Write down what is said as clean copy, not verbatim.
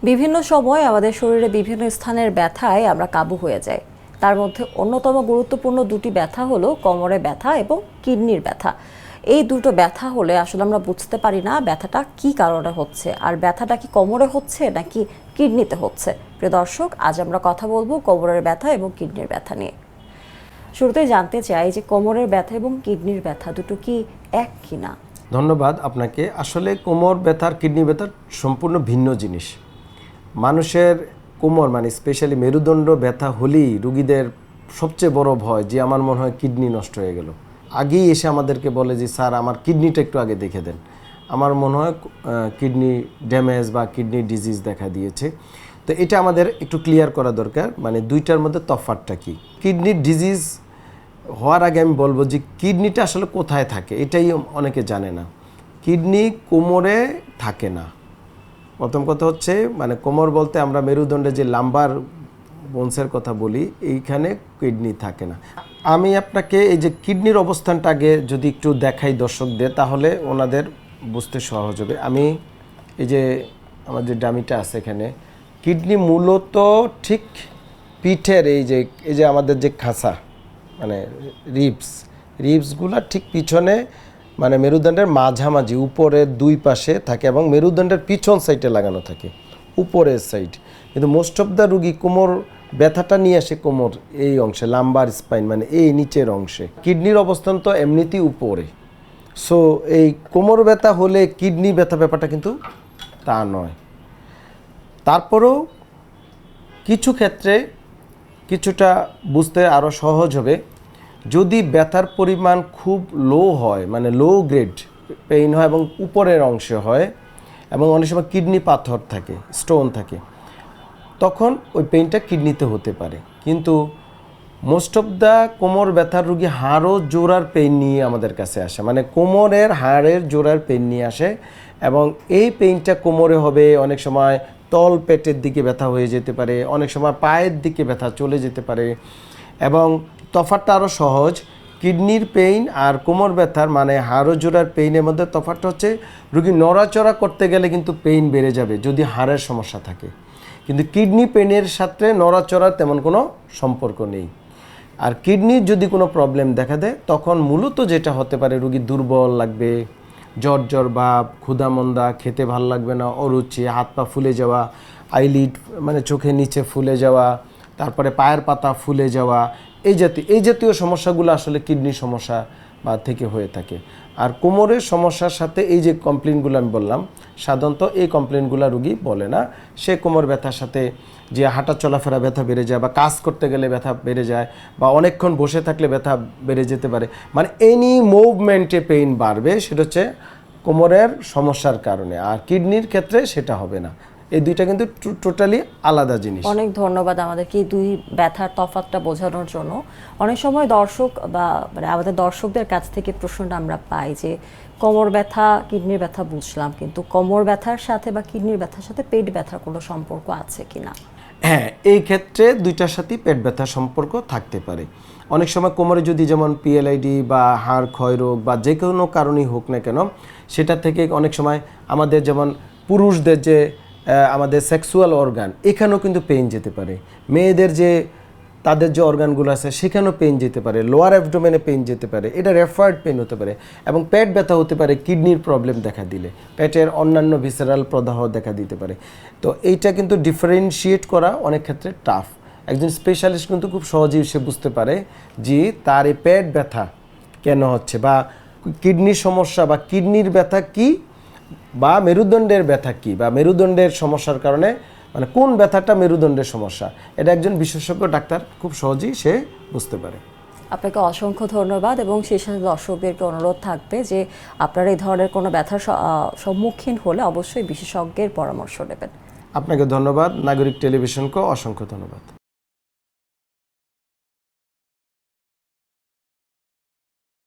বিভিন্ন সময় আমাদের শরীরে বিভিন্ন স্থানের ব্যথায় আমরা কাবু হয়ে যাই। তার মধ্যে অন্যতম গুরুত্বপূর্ণ দুটি ব্যথা হলো কোমরে ব্যথা এবং কিডনির ব্যথা। এই দুটো ব্যথা হলে আসলে আমরা বুঝতে পারি না ব্যথাটা কি কারণে হচ্ছে, আর ব্যথাটা কি কোমরে হচ্ছে নাকি কিডনিতে হচ্ছে। প্রিয় দর্শক, আজ আমরা কথা বলবো কোমরের ব্যথা এবং কিডনির ব্যথা নিয়ে। শুরুতেই জানতে চাই যে কোমরের ব্যথা এবং কিডনির ব্যথা দুটো কি এক কিনা? ধন্যবাদ আপনাকে। আসলে কোমর ব্যথার কিডনি ব্যথার সম্পূর্ণ ভিন্ন জিনিস। মানুষের কোমর মানে স্পেশালি মেরুদণ্ড ব্যথা হলেই রুগীদের সবচেয়ে বড় ভয় যে আমার মনে হয় কিডনি নষ্ট হয়ে গেল। আগেই এসে আমাদেরকে বলে যে স্যার আমার কিডনিটা একটু আগে দেখে দেন, আমার মনে হয় কিডনি ড্যামেজ বা কিডনি ডিজিজ দেখা দিয়েছে। তো এটা আমাদের একটু ক্লিয়ার করা দরকার, মানে দুইটার মধ্যে তফাৎটা কি। কিডনি ডিজিজ হওয়ার আগে আমি বলবো যে কিডনিটা আসলে কোথায় থাকে এটাই অনেকে জানে না। কিডনি কোমরে থাকে না। প্রথম কথা হচ্ছে মানে কোমর বলতে আমরা মেরুদণ্ডে যে লাম্বার বোনসের কথা বলি, এইখানে কিডনি থাকে না। আমি আপনাকে এই যে কিডনির অবস্থানটা আগে যদি একটু দেখাই দর্শকদের, তাহলে ওনাদের বুঝতে সহজ হবে। আমি এই যে আমার যে ডামিটা আছে এখানে, কিডনি মূলত ঠিক পিঠের এই যে আমাদের যে খাঁচা মানে রিবসগুলো ঠিক পিছনে মানে মেরুদণ্ডের মাঝামাঝি উপরের দুই পাশে থাকে এবং মেরুদণ্ডের পিছন সাইডে লাগানো থাকে উপরের সাইড। কিন্তু মোস্ট অফ দ্য রুগী কোমর ব্যথাটা নিয়ে আসে কোমর এই অংশে, লাম্বার স্পাইন মানে এই নিচের অংশে। কিডনির অবস্থান তো এমনিতেই উপরে। সো এই কোমর ব্যথা হলে কিডনি ব্যথা ব্যাপারটা কিন্তু তা নয়। তারপরেও কিছু ক্ষেত্রে কিছুটা বুঝতে আরও সহজ হবে। যদি ব্যথার পরিমাণ খুব লো হয়, মানে লো গ্রেড পেইন হয় এবং উপরের অংশে হয় এবং অনেক সময় কিডনি পাথর থাকে, স্টোন থাকে, তখন ওই পেইনটা কিডনিতে হতে পারে। কিন্তু মোস্ট অফ দ্য কোমর ব্যথার রুগী হাড়ও জোড়ার পেইন নিয়ে আমাদের কাছে আসে, মানে কোমরের হাড়ের জোড়ার পেইন নিয়ে আসে এবং এই পেইনটা কোমরে হবে। অনেক সময় তল পেটের দিকে ব্যথা হয়ে যেতে পারে, অনেক সময় পায়ের দিকে ব্যথা চলে যেতে পারে। এবং তফাৎটা আরও সহজ। কিডনির পেইন আর কোমর ব্যথার মানে হাড় জোড়ার পেইনের মধ্যে তফাৎটা হচ্ছে রুগী নড়াচড়া করতে গেলে কিন্তু পেইন বেড়ে যাবে যদি হাড়ের সমস্যা থাকে, কিন্তু কিডনি পেইনের সাথে নড়াচড়ার তেমন কোনো সম্পর্ক নেই। আর কিডনির যদি কোনো প্রবলেম দেখা দেয় তখন মূলত যেটা হতে পারে রুগী দুর্বল লাগবে, জ্বর ভাব, ক্ষুধামন্দা, খেতে ভাল লাগবে না, অরুচি, হাত পা ফুলে যাওয়া, আইলিড মানে চোখের নিচে ফুলে যাওয়া, তারপরে পায়ের পাতা ফুলে যাওয়া, এই জাতীয় সমস্যাগুলো আসলে কিডনির সমস্যা বা থেকে হয়ে থাকে। আর কোমরের সমস্যার সাথে এই যে কমপ্লেনগুলো আমি বললাম, সাধারণত এই কমপ্লেনগুলো রুগী বলে না। সে কোমর ব্যথার সাথে যে হাঁটা চলাফেরা ব্যথা বেড়ে যায় বা কাজ করতে গেলে ব্যথা বেড়ে যায় বা অনেকক্ষণ বসে থাকলে ব্যথা বেড়ে যেতে পারে, মানে এনি মুভমেন্টে পেইন বাড়বে, সেটা হচ্ছে কোমরের সমস্যার কারণে। আর কিডনির ক্ষেত্রে সেটা হবে না। এই দুইটা কিন্তু টোটালি আলাদা জিনিস। অনেক ধন্যবাদ আমাদেরকে এই দুই ব্যথার তফাৎটা বোঝানোর জন্য। অনেক সময় দর্শক বা মানে আমাদের দর্শকদের কাছ থেকে প্রশ্নটা আমরা পাই যে কোমর ব্যথা কিডনির ব্যথা বুঝলাম, কিন্তু কোমর ব্যথার সাথে বা কিডনির ব্যথার সাথে পেট ব্যথার কোনো সম্পর্ক আছে কিনা? হ্যাঁ, এই ক্ষেত্রে দুইটার সাথেই পেট ব্যথার সম্পর্ক থাকতে পারে। অনেক সময় কোমরে যদি যেমন পিএলআইডি বা হাড় ক্ষয় রোগ বা যে কোনো কারণেই হোক না কেন, সেটা থেকে অনেক সময় আমাদের যেমন পুরুষদের যে আমাদের সেক্সুয়াল অর্গান, এখানেও কিন্তু পেইন যেতে পারে। মেয়েদের যে তাদের যে অর্গানগুলো আছে সেখানেও পেইন যেতে পারে, লোয়ার অ্যাবডোমেনে পেইন যেতে পারে, এটা রেফার্ড পেইন হতে পারে। এবং পেট ব্যথা হতে পারে কিডনির প্রবলেম দেখা দিলে, পেটের অন্যান্য ভিসেরাল প্রদাহ দেখা দিতে পারে। তো এইটা কিন্তু ডিফারেন্সিয়েট করা অনেক ক্ষেত্রে টাফ। একজন স্পেশালিস্ট কিন্তু খুব সহজেই সে বুঝতে পারে যে তার এই পেট ব্যথা কেন হচ্ছে বা কিডনির সমস্যা বা কিডনির ব্যথা কি বা মেরুদণ্ডের ব্যথা কি বা মেরুদণ্ডের সমস্যার কারণে মানে কোন ব্যথাটা মেরুদণ্ডের সমস্যা, এটা একজন বিশেষজ্ঞ ডাক্তার খুব সহজেই সে বুঝতে পারে। আপনাকে অসংখ্য ধন্যবাদ এবং সেই সাথে দর্শকদেরকে অনুরোধ থাকবে যে আপনারা এই ধরনের কোনো ব্যথার সম্মুখীন হলে অবশ্যই বিশেষজ্ঞের পরামর্শ নেবেন। আপনাকে ধন্যবাদ। নাগরিক টেলিভিশনকেও অসংখ্য ধন্যবাদ।